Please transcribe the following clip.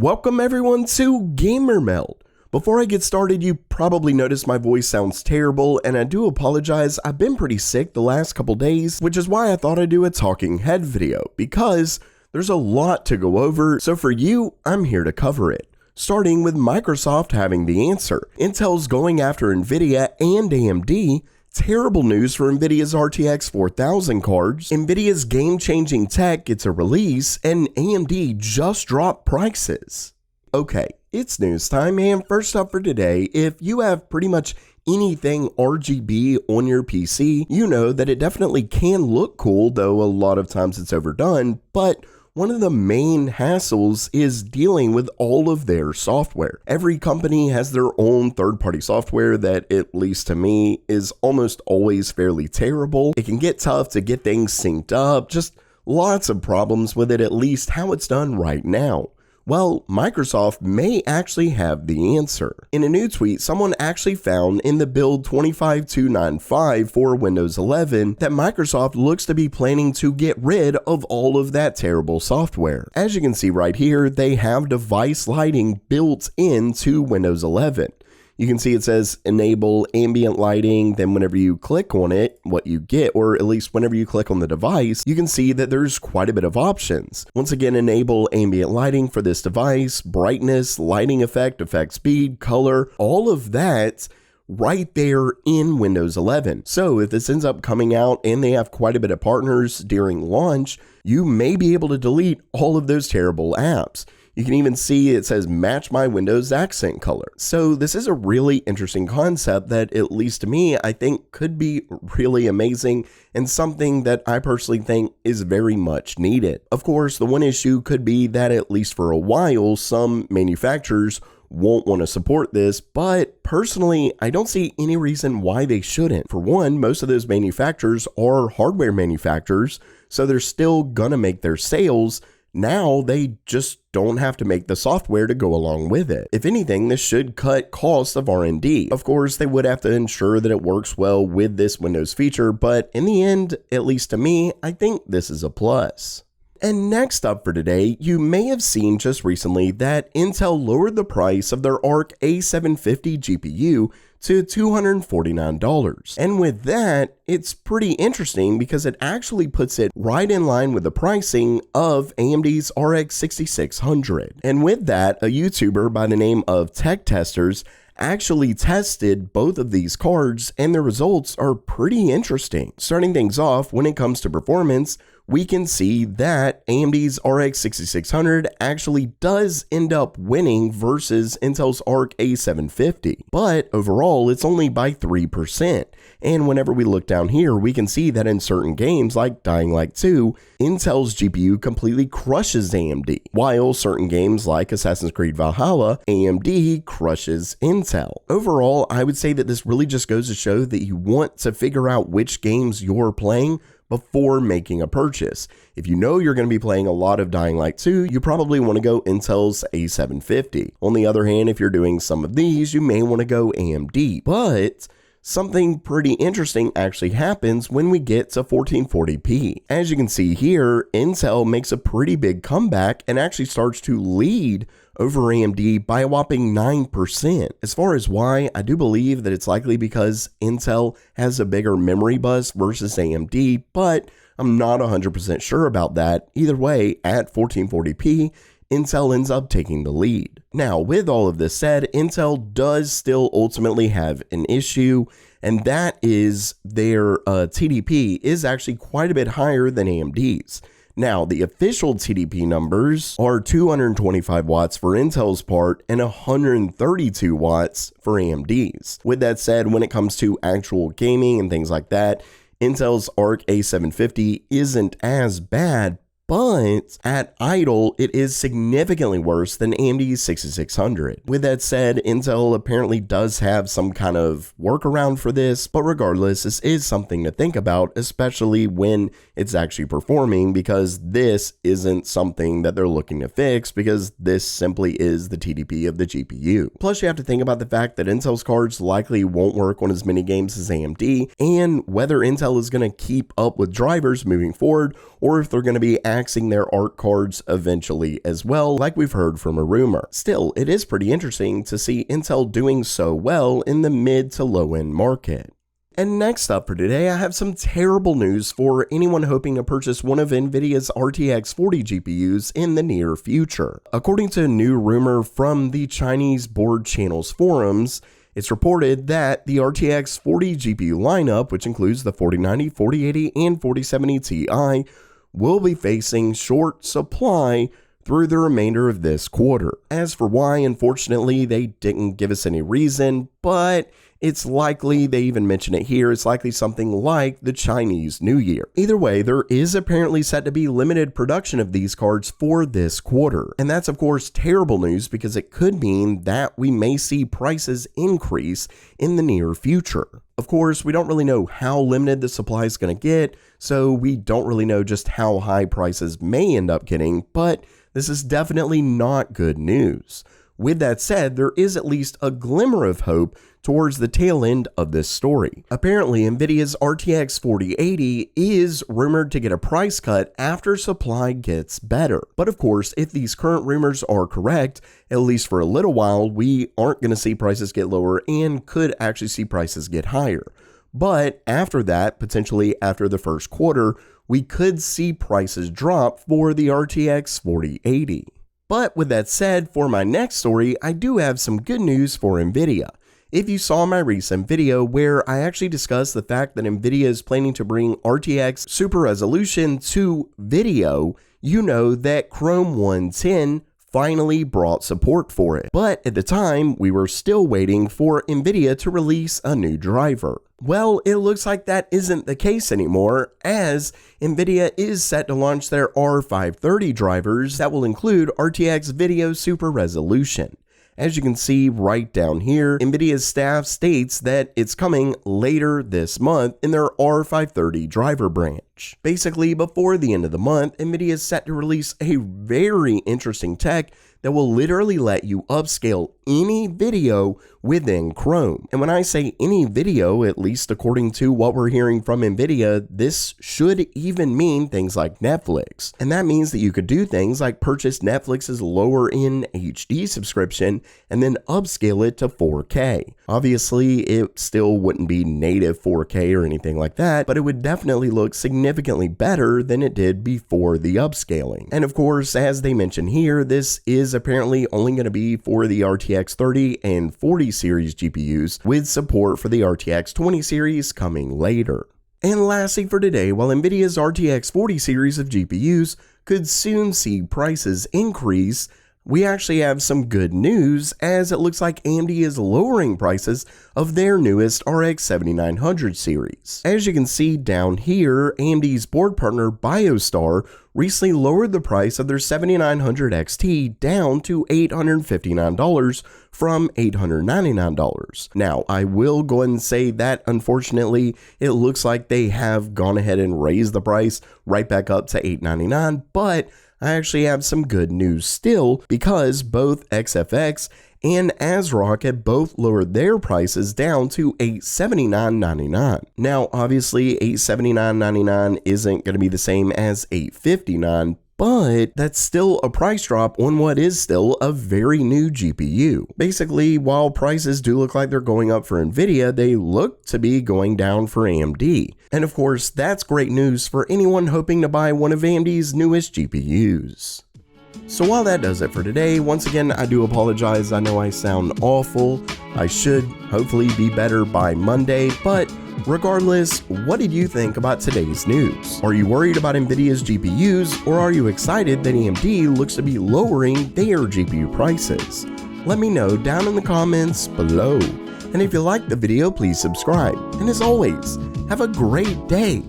Welcome everyone to Gamer Meld. Before I get started, you probably noticed my voice sounds terrible, and I do apologize. I've been pretty sick the last couple days, which is why I thought I'd do a talking head video, because there's a lot to go over, so for you, I'm here to cover it. Starting with Microsoft having the answer. Intel's going after Nvidia and AMD. Terrible news for Nvidia's RTX 4000 cards. Nvidia's game-changing tech gets a release, and AMD just dropped prices. Okay, it's news time, and first up for today, if you have pretty much anything RGB on your PC, you know that it definitely can look cool, though a lot of times it's overdone, but one of the main hassles is dealing with all of their software. Every company has their own third-party software that, at least to me, is almost always fairly terrible. It can get tough to get things synced up, just lots of problems with it, at least how it's done right now. Well, Microsoft may actually have the answer. In a new tweet, someone actually found in the build 25295 for Windows 11 that Microsoft looks to be planning to get rid of all of that terrible software. As you can see right here, they have device lighting built into Windows 11. You can see it says enable ambient lighting, then whenever you click on it, what you get, or at least whenever you click on the device, you can see that there's quite a bit of options. Once again, enable ambient lighting for this device, brightness, lighting effect, effect speed, color, all of that right there in Windows 11. So if this ends up coming out and they have quite a bit of partners during launch, you may be able to delete all of those terrible apps. You can even see it says match my Windows accent color. So this is a really interesting concept that, at least to me, I think could be really amazing and something that I personally think is very much needed. Of course, the one issue could be that at least for a while, some manufacturers won't want to support this, but personally, I don't see any reason why they shouldn't. For one, most of those manufacturers are hardware manufacturers, so they're still gonna make their sales. Now they just don't have to make the software to go along with it. If anything, this should cut costs of R&D. Of course, they would have to ensure that it works well with this Windows feature, but in the end, at least to me, I think this is a plus. And next up for today, you may have seen just recently that Intel lowered the price of their Arc A750 GPU to $249. And with that, it's pretty interesting because it actually puts it right in line with the pricing of AMD's RX 6600. And with that, a YouTuber by the name of Tech Testers actually tested both of these cards, and the results are pretty interesting. Starting things off, when it comes to performance, we can see that AMD's RX 6600 actually does end up winning versus Intel's Arc A750, but overall it's only by 3%. And whenever we look down here, we can see that in certain games like Dying Light 2, Intel's GPU completely crushes AMD, while certain games like Assassin's Creed Valhalla, AMD crushes Intel. Overall, I would say that this really just goes to show that you want to figure out which games you're playing before making a purchase. If you know you're going to be playing a lot of Dying Light 2, you probably want to go Intel's A750. On the other hand, if you're doing some of these, you may want to go AMD. But something pretty interesting actually happens when we get to 1440p. As you can see here, Intel makes a pretty big comeback and actually starts to lead over AMD by a whopping 9%. As far as why, I do believe that it's likely because Intel has a bigger memory bus versus AMD, but I'm not 100% sure about that. Either way, at 1440p, Intel ends up taking the lead. Now, with all of this said, Intel does still ultimately have an issue, and that is their TDP is actually quite a bit higher than AMD's. Now, the official TDP numbers are 225 watts for Intel's part and 132 watts for AMD's. With that said, when it comes to actual gaming and things like that, Intel's Arc A750 isn't as bad, but at idle, it is significantly worse than AMD's 6600. With that said, Intel apparently does have some kind of workaround for this, but regardless, this is something to think about, especially when it's actually performing, because this isn't something that they're looking to fix, because this simply is the TDP of the GPU. Plus, you have to think about the fact that Intel's cards likely won't work on as many games as AMD, and whether Intel is going to keep up with drivers moving forward, or if they're going to be axing their ARC cards eventually as well, like we've heard from a rumor. Still, it is pretty interesting to see Intel doing so well in the mid to low end market. And next up for today, I have some terrible news for anyone hoping to purchase one of Nvidia's RTX 40 GPUs in the near future. According to a new rumor from the Chinese board channels forums, it's reported that the RTX 40 GPU lineup, which includes the 4090, 4080, and 4070 Ti, will be facing short supply through the remainder of this quarter. As for why, unfortunately, they didn't give us any reason, but it's likely, they even mention it here, it's likely something like the Chinese New Year. Either way, there is apparently set to be limited production of these cards for this quarter. And that's of course terrible news because it could mean that we may see prices increase in the near future. Of course, we don't really know how limited the supply is going to get, so we don't really know just how high prices may end up getting, but this is definitely not good news. With that said, there is at least a glimmer of hope towards the tail end of this story. Apparently, Nvidia's RTX 4080 is rumored to get a price cut after supply gets better. But of course, if these current rumors are correct, at least for a little while, we aren't going to see prices get lower and could actually see prices get higher. But after that, potentially after the first quarter, we could see prices drop for the RTX 4080. But with that said, for my next story, I do have some good news for Nvidia. If you saw my recent video where I actually discussed the fact that Nvidia is planning to bring RTX Super Resolution to video, you know that Chrome 110 finally brought support for it. But at the time, we were still waiting for Nvidia to release a new driver. Well, it looks like that isn't the case anymore, as Nvidia is set to launch their R530 drivers that will include RTX Video Super Resolution. As you can see right down here, Nvidia's staff states that it's coming later this month in their R530 driver branch. Basically, before the end of the month, Nvidia is set to release a very interesting tech that will literally let you upscale any video within Chrome. And when I say any video, at least according to what we're hearing from Nvidia, this should even mean things like Netflix. And that means that you could do things like purchase Netflix's lower end HD subscription and then upscale it to 4K. Obviously, it still wouldn't be native 4K or anything like that, but it would definitely look significantly better than it did before the upscaling. And of course, as they mention here, this is apparently only going to be for the RTX 30 and 40 series GPUs, with support for the RTX 20 series coming later. And lastly for today, while Nvidia's RTX 40 series of GPUs could soon see prices increase, we actually have some good news, as it looks like AMD is lowering prices of their newest RX 7900 series. As you can see down here, AMD's board partner BioStar recently lowered the price of their 7900 XT down to $859 from $899. Now, I will go ahead and say that unfortunately, it looks like they have gone ahead and raised the price right back up to $899, but I actually have some good news still, because both XFX and ASRock have both lowered their prices down to $879.99. Now, obviously, $879.99 isn't going to be the same as $859, but that's still a price drop on what is still a very new GPU. Basically, while prices do look like they're going up for Nvidia, they look to be going down for AMD. And of course, that's great news for anyone hoping to buy one of AMD's newest GPUs. So while that does it for today, once again, I do apologize. I know I sound awful. I should hopefully be better by Monday, but regardless, what did you think about today's news? Are you worried about Nvidia's GPUs, or are you excited that AMD looks to be lowering their GPU prices? Let me know down in the comments below. And if you liked the video, please subscribe. And as always, have a great day.